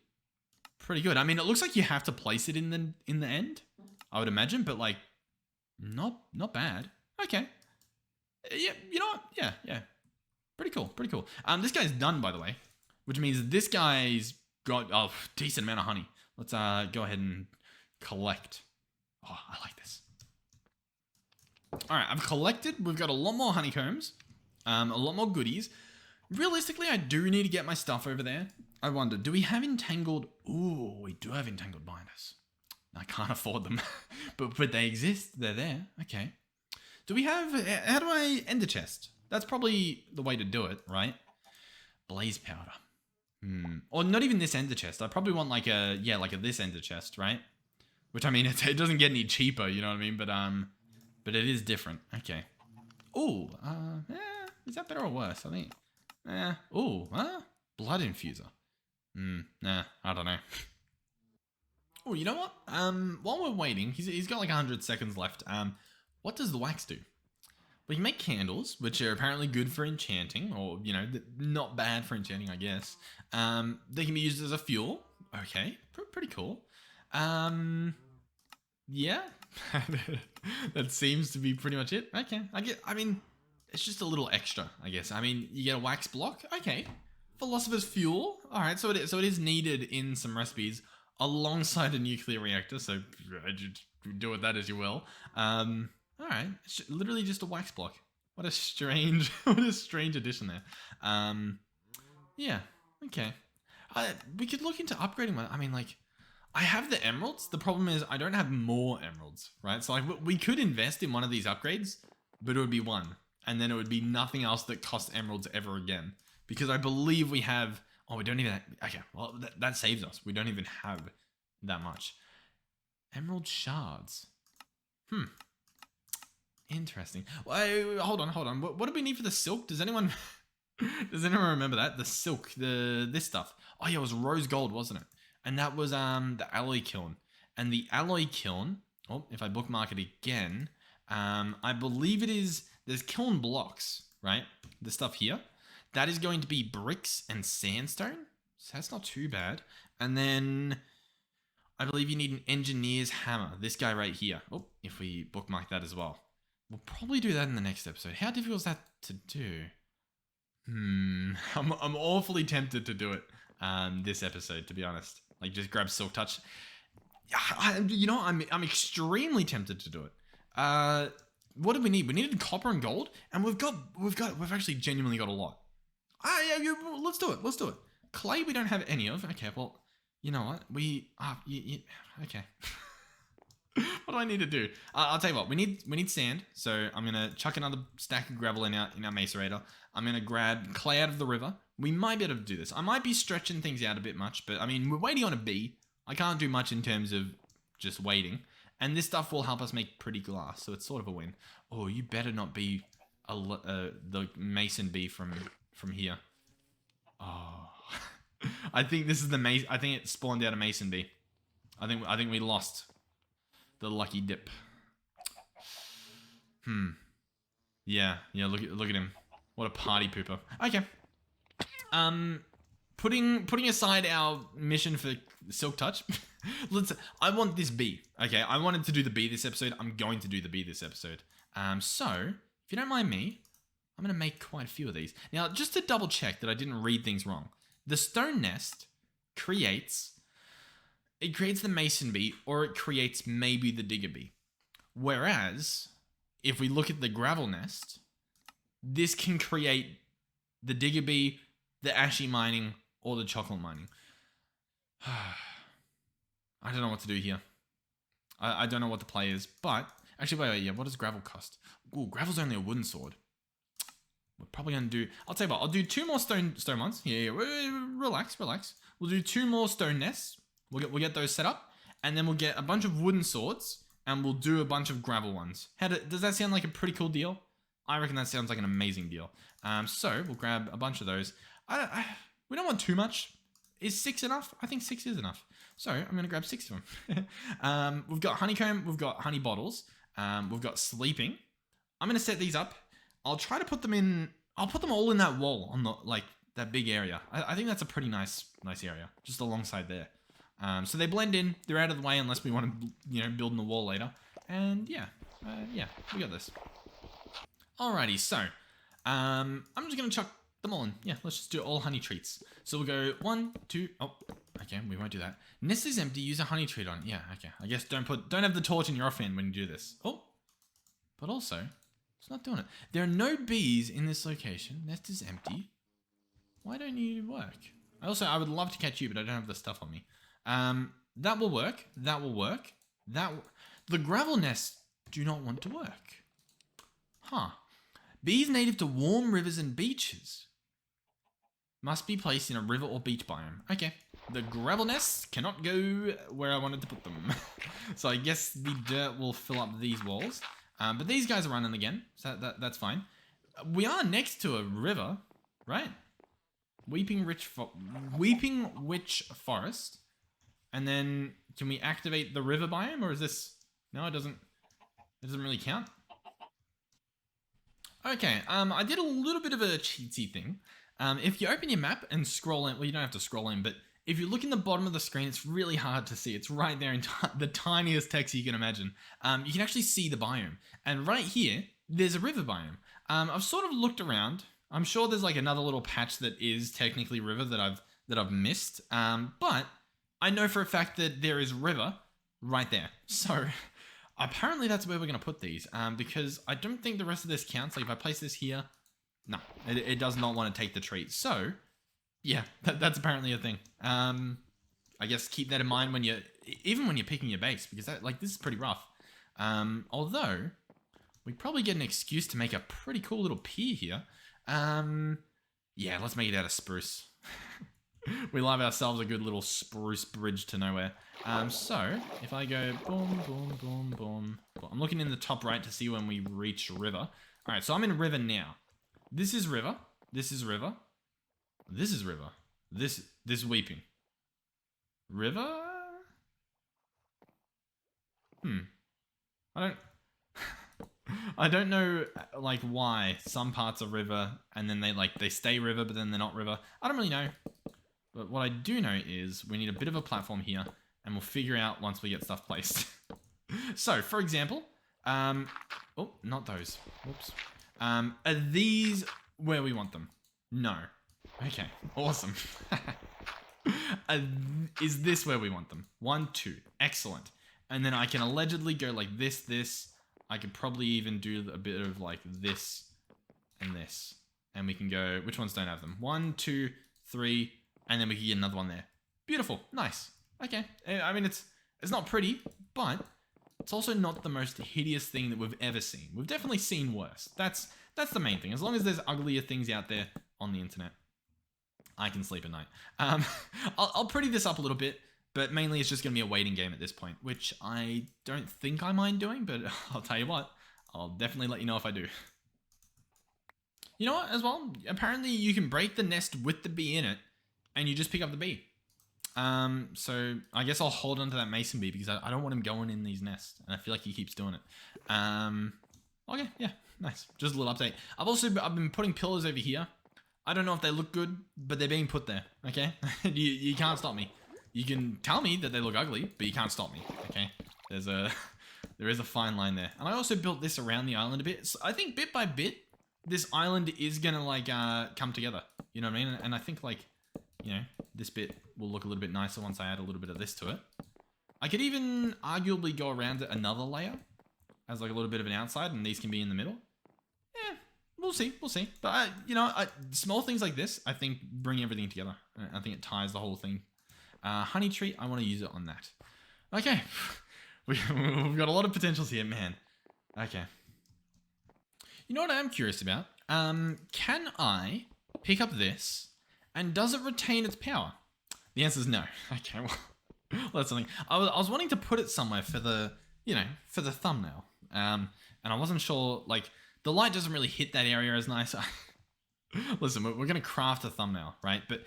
pretty good. I mean, it looks like you have to place it in the end, I would imagine, but like, not bad. Okay. Yeah, you know what? Yeah. Pretty cool. This guy's done, by the way, which means this guy's got a decent amount of honey. Let's go ahead and collect. Oh, I like this. All right, I've collected. We've got a lot more honeycombs, a lot more goodies. Realistically, I do need to get my stuff over there. I wonder, do we have entangled? Ooh, we do have entangled binders. I can't afford them, but they exist. They're there. Okay. Do we have? How do I end the chest? That's probably the way to do it, right? Blaze powder. Or not even this ender chest. I probably want like a this ender chest, right? Which, I mean, it doesn't get any cheaper, you know what I mean? But it is different. Okay. Ooh, is that better or worse? I think. Blood infuser. Nah, I don't know. Oh, you know what? While we're waiting, he's got like 100 seconds left. What does the wax do? We can make candles, which are apparently good for enchanting, or, you know, not bad for enchanting, I guess. They can be used as a fuel. Okay, pretty cool. Yeah, that seems to be pretty much it. Okay, I mean, it's just a little extra, I guess. I mean, you get a wax block. Okay, philosopher's fuel. All right, so it is needed in some recipes alongside a nuclear reactor. So do with that as you will. All right, it's literally just a wax block. What a strange addition there. Yeah, okay. We could look into upgrading one. I mean, like, I have the emeralds. The problem is I don't have more emeralds, right? So like we could invest in one of these upgrades, but it would be one. And then it would be nothing else that costs emeralds ever again. Because I believe we have... Oh, we don't even... Okay, well, that saves us. We don't even have that much. Emerald shards. Interesting. Well, hold on. What do we need for the silk? Does anyone remember that? The silk, this stuff. Oh yeah, it was rose gold, wasn't it? And that was the alloy kiln. And the alloy kiln, oh, if I bookmark it again, I believe it is, there's kiln blocks, right? The stuff here. That is going to be bricks and sandstone. So that's not too bad. And then I believe you need an engineer's hammer. This guy right here. Oh, if we bookmark that as well. We'll probably do that in the next episode. How difficult is that to do? I'm awfully tempted to do it this episode, to be honest. Like, just grab Silk Touch. You know, I'm extremely tempted to do it. What do we need? We needed copper and gold, and we've actually genuinely got a lot. Let's do it. Clay we don't have any of. Okay, well, you know what? Okay. What do I need to do? I'll tell you what. We need sand. So I'm gonna chuck another stack of gravel in our macerator. I'm gonna grab clay out of the river. We might be able to do this. I might be stretching things out a bit much, but I mean, we're waiting on a bee. I can't do much in terms of just waiting. And this stuff will help us make pretty glass, so it's sort of a win. Oh, you better not be the mason bee from here. Oh, I think this is the mason. I think it spawned out a mason bee. I think we lost the lucky dip. Yeah. Look at him. What a party pooper. Okay. Putting aside our mission for Silk Touch, I want this bee. Okay, I wanted to do the bee this episode. I'm going to do the bee this episode. So if you don't mind me, I'm gonna make quite a few of these. Now, just to double check that I didn't read things wrong, the stone nest creates the mason bee, or it creates maybe the digger bee. Whereas, if we look at the gravel nest, this can create the digger bee, the ashy mining, or the chocolate mining. I don't know what to do here. I don't know what the play is, but actually, wait, yeah, what does gravel cost? Ooh, gravel's only a wooden sword. We're probably gonna do. I'll tell you what. I'll do 2 more stone ones. Yeah, relax. We'll do 2 more stone nests. We'll get those set up, and then we'll get a bunch of wooden swords, and we'll do a bunch of gravel ones. Does that sound like a pretty cool deal? I reckon that sounds like an amazing deal. So we'll grab a bunch of those. We don't want too much. Is 6 enough? I think 6 is enough. So I'm going to grab 6 of them. We've got honeycomb. We've got honey bottles. We've got sleeping. I'm going to set these up. I'll try to put them in. I'll put them all in that wall on the that big area. I think that's a pretty nice area, just alongside there. So they blend in. They're out of the way unless we want to, build in the wall later. And yeah, we got this. Alrighty, so I'm just gonna chuck them all in. Yeah, let's just do all honey treats. So we'll go 1, 2. Oh, okay, we won't do that. Nest is empty. Use a honey treat on. Yeah, okay. I guess don't have the torch in your offhand when you do this. Oh, but also it's not doing it. There are no bees in this location. Nest is empty. Why don't you work? I would love to catch you, but I don't have the stuff on me. That will work. That will work. The gravel nests do not want to work. Huh. Bees native to warm rivers and beaches must be placed in a river or beach biome. Okay. The gravel nests cannot go where I wanted to put them. So I guess the dirt will fill up these walls. But these guys are running again, so that's fine. We are next to a river, right? Weeping Witch Forest. And then can we activate the river biome, or is this... No, it doesn't really count. Okay, I did a little bit of a cheatsy thing. If you open your map and scroll in, well, you don't have to scroll in, but if you look in the bottom of the screen, it's really hard to see. It's right there in the tiniest text you can imagine. You can actually see the biome. And right here, there's a river biome. I've sort of looked around. I'm sure there's like another little patch that is technically river that I've missed. But I know for a fact that there is river right there. So apparently that's where we're going to put these, because I don't think the rest of this counts. Like if I place this here, no, it does not want to take the treat. So yeah, that's apparently a thing. I guess keep that in mind even when you're picking your base, because this is pretty rough. Although we probably get an excuse to make a pretty cool little pier here. Yeah, let's make it out of spruce. We love ourselves a good little spruce bridge to nowhere. So if I go boom, boom, boom, boom. I'm looking in the top right to see when we reach river. All right, so I'm in river now. This is river. This is river. This is river. This weeping. River? I don't know why some parts are river and then they stay river but then they're not river. I don't really know. But what I do know is we need a bit of a platform here and we'll figure out once we get stuff placed. So, for example, oh, not those. Whoops. Are these where we want them? No. Okay, awesome. Is this where we want them? 1, 2, excellent. And then I can allegedly go like this. I could probably even do a bit of this and this. And we can go, which ones don't have them? 1, 2, 3, and then we can get another one there. Beautiful, nice. Okay, I mean, it's not pretty, but it's also not the most hideous thing that we've ever seen. We've definitely seen worse. That's the main thing. As long as there's uglier things out there on the internet, I can sleep at night. I'll pretty this up a little bit, but mainly it's just going to be a waiting game at this point, which I don't think I mind doing, but I'll tell you what, I'll definitely let you know if I do. You know what, as well, apparently you can break the nest with the bee in it, and you just pick up the bee. So I guess I'll hold on to that mason bee because I don't want him going in these nests, and I feel like he keeps doing it. Okay, yeah, nice. Just a little update. I've been putting pillars over here. I don't know if they look good, but they're being put there, okay? you can't stop me. You can tell me that they look ugly, but you can't stop me, okay? There is a fine line there. And I also built this around the island a bit. So I think bit by bit, this island is gonna come together. You know what I mean? And I think this bit will look a little bit nicer once I add a little bit of this to it. I could even arguably go around it another layer. as like a little bit of an outside, and these can be in the middle. Yeah, we'll see. But small things like this, I think, bring everything together. I think it ties the whole thing. Honey tree, I want to use it on that. Okay, we've got a lot of potentials here, man. Okay. You know what I am curious about? Can I pick up this, and does it retain its power? The answer is no. Okay, well, that's something. I was wanting to put it somewhere for the, for the thumbnail. And I wasn't sure, like, the light doesn't really hit that area as nice. Listen, we're going to craft a thumbnail, right? But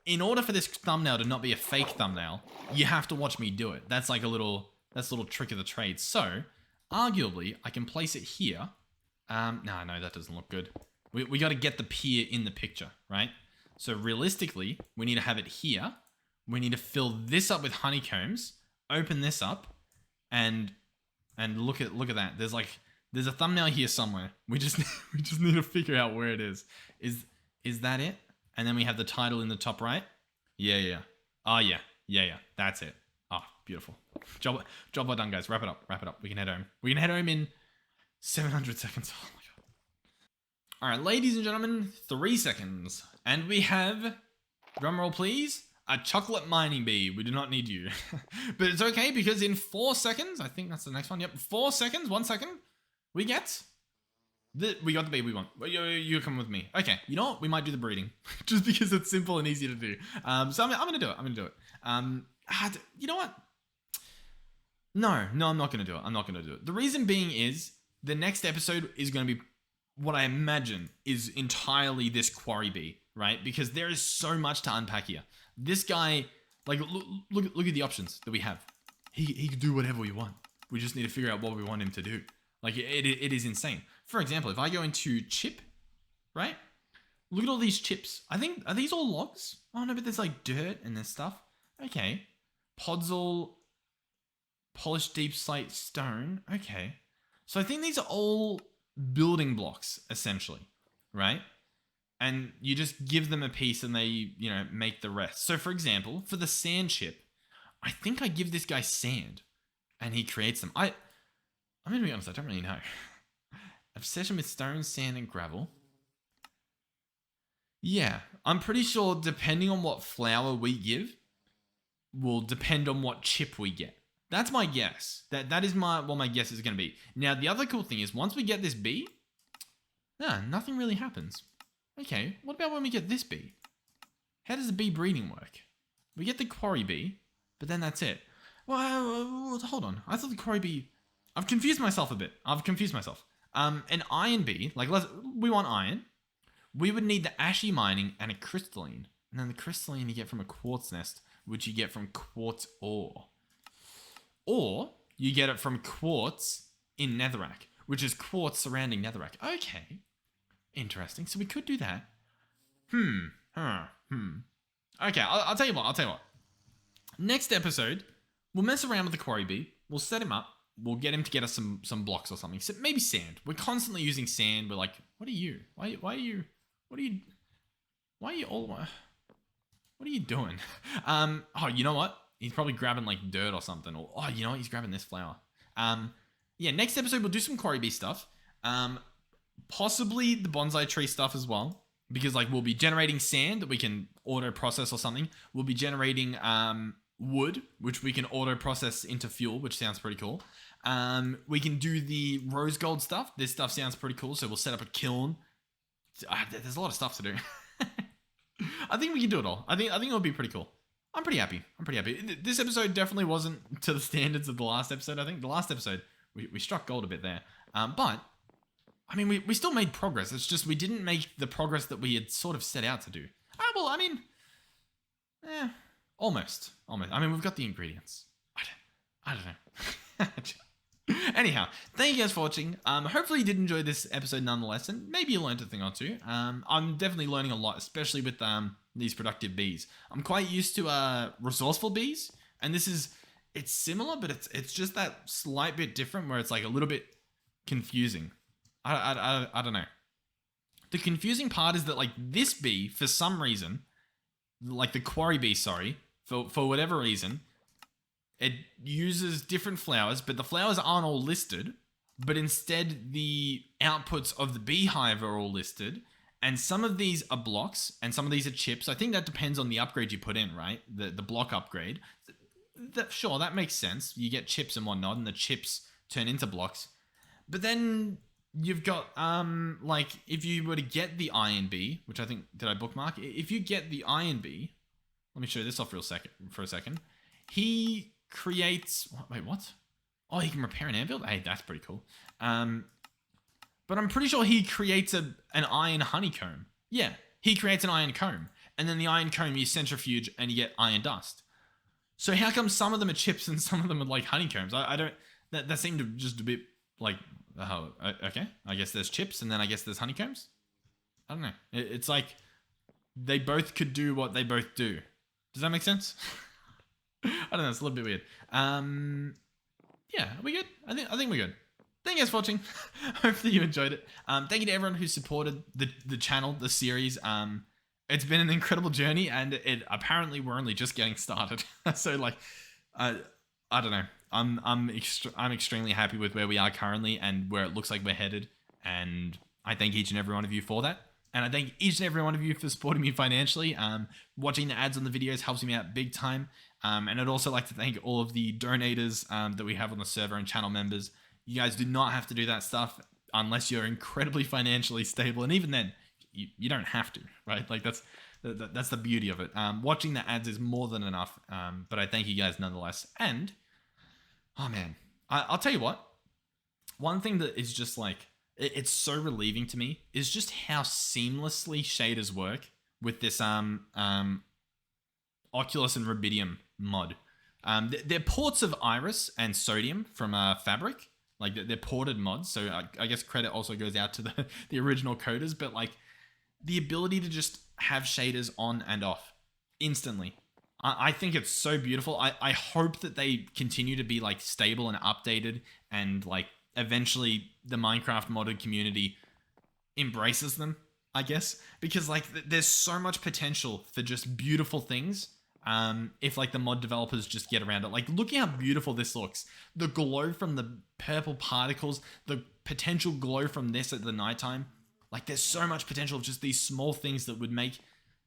in order for this thumbnail to not be a fake thumbnail, you have to watch me do it. That's like a little trick of the trade. So, arguably, I can place it here. No, that doesn't look good. We got to get the pier in the picture, right? So realistically, we need to have it here. We need to fill this up with honeycombs, open this up, and look at that. There's a thumbnail here somewhere. We just need to figure out where it is. Is that it? And then we have the title in the top right. Yeah. Oh yeah. That's it. Oh, beautiful. Job well done, guys. Wrap it up. We can head home. We can head home in 700 seconds. Oh my god. All right, ladies and gentlemen, 3 seconds. And we have, drumroll please, a chocolate mining bee. We do not need you. But it's okay because in 4 seconds, I think that's the next one. Yep, 4 seconds, 1 second, we got the bee we want. You come with me. Okay, you know what? We might do the breeding just because it's simple and easy to do. So I'm gonna do it. You know what? No, I'm not gonna do it. The reason being is the next episode is gonna be what I imagine is entirely this quarry bee, right? Because there is so much to unpack here. This guy, like, look at the options that we have. He can do whatever we want. We just need to figure out what we want him to do. Like, it is insane. For example, if I go into chip, right? Look at all these chips. I think, are these all logs? Oh no, but there's like dirt and there's stuff. Okay. Pods all polished deep slate stone. Okay. So I think these are all building blocks, essentially, right? And you just give them a piece and they, make the rest. So for example, for the sand chip, I think I give this guy sand and he creates them. I'm going to be honest, I don't really know. Obsession with stone, sand, and gravel. Yeah, I'm pretty sure depending on what flower we give will depend on what chip we get. That's my guess. That is what my guess is going to be. Now, the other cool thing is once we get this bee, nothing really happens. Okay, what about when we get this bee? How does the bee breeding work? We get the quarry bee, but then that's it. Well, hold on. I thought the quarry bee... I've confused myself a bit. An iron bee, like we want iron. We would need the ashy mining and a crystalline. And then the crystalline you get from a quartz nest, which you get from quartz ore. Or you get it from quartz in netherrack, which is quartz surrounding netherrack. Okay. Interesting. So we could do that. Okay, I'll tell you what. Next episode, we'll mess around with the quarry bee. We'll set him up. We'll get him to get us some blocks or something. So maybe sand. We're constantly using sand. We're like, what are you? What are you doing? Oh, you know what? He's probably grabbing like dirt or something. Or, oh, you know what? He's grabbing this flower. Yeah, next episode we'll do some quarry bee stuff. Possibly the bonsai tree stuff as well. Because like we'll be generating sand that we can auto process or something. We'll be generating wood, which we can auto process into fuel, which sounds pretty cool. We can do the rose gold stuff. This stuff sounds pretty cool. So we'll set up a kiln. There's a lot of stuff to do. I think we can do it all. I think it'll be pretty cool. I'm pretty happy. This episode definitely wasn't to the standards of the last episode. I think the last episode we struck gold a bit there. But I mean, we still made progress. It's just we didn't make the progress that we had sort of set out to do. Well, I mean, almost. I mean, we've got the ingredients. I don't know. Anyhow, thank you guys for watching. Hopefully you did enjoy this episode nonetheless, and maybe you learned a thing or two. I'm definitely learning a lot, especially with these productive bees. I'm quite used to resourceful bees, and it's similar, but it's just that slight bit different where it's like a little bit confusing. I don't know. The confusing part is that like this bee, for some reason, like the quarry bee, for whatever reason, it uses different flowers, but the flowers aren't all listed. but instead the outputs of the Beehive are all listed. And some of these are blocks and some of these are chips. I think that depends on the upgrade you put in, right? The block upgrade. Sure, that makes sense. You get chips and whatnot, and the chips turn into blocks. But then you've got, like, if you were to get the Iron Bee, which I think, did I bookmark? If you get the Iron Bee, let me show this off for a second. He creates, wait, what? Oh, he can repair an anvil? Hey, that's pretty cool. But I'm pretty sure he creates an iron honeycomb. Yeah, he creates an iron comb. And then the iron comb, you centrifuge and you get iron dust. So how come some of them are chips and some of them are like honeycombs? I don't, that seemed to just a bit like, oh, okay. I guess there's chips and then I guess there's honeycombs. I don't know. It's like they both could do what they both do. Does that make sense? I don't know. It's a little bit weird. Yeah, are we good? I think we're good. Thank you guys for watching. Hopefully you enjoyed it. Thank you to everyone who supported the channel, the series. It's been an incredible journey, and apparently we're only just getting started. So like, I don't know. I'm extremely happy with where we are currently and where it looks like we're headed. And I thank each and every one of you for that. And I thank each and every one of you for supporting me financially. Watching the ads on the videos helps me out big time. And I'd also like to thank all of the donators that we have on the server and channel members. You guys do not have to do that stuff unless you're incredibly financially stable. And even then, you don't have to, right? Like that's the beauty of it. Watching the ads is more than enough. But I thank you guys nonetheless. And, oh man, I'll tell you what. One thing that is just like, it's so relieving to me is just how seamlessly shaders work with this Oculus and Rubidium mod. They're ports of Iris and Sodium from Fabric. Like they're ported mods, so I guess credit also goes out to the original coders. But like the ability to just have shaders on and off instantly, I think it's so beautiful. I hope that they continue to be like stable and updated, and like eventually the Minecraft modded community embraces them, I guess, because like there's so much potential for just beautiful things. If like the mod developers just get around it. Like look how beautiful this looks. The glow from the purple particles, the potential glow from this at the nighttime. Like there's so much potential of just these small things that would make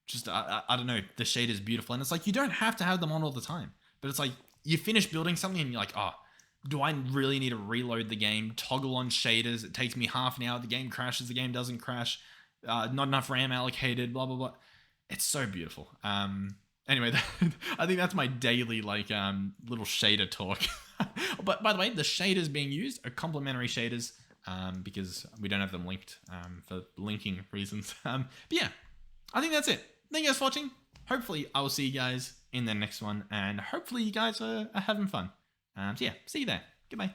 just, I don't know, the shaders beautiful. And it's like, you don't have to have them on all the time, but it's like you finish building something and you're like, oh, do I really need to reload the game, toggle on shaders? It takes me half an hour. The game crashes. The game doesn't crash. Not enough RAM allocated, blah, blah, blah. It's so beautiful. Anyway, I think that's my daily like little shader talk. But by the way, the shaders being used are complementary shaders because we don't have them linked for linking reasons. But yeah, I think that's it. Thank you guys for watching. Hopefully I will see you guys in the next one, and hopefully you guys are having fun. So yeah, see you there. Goodbye.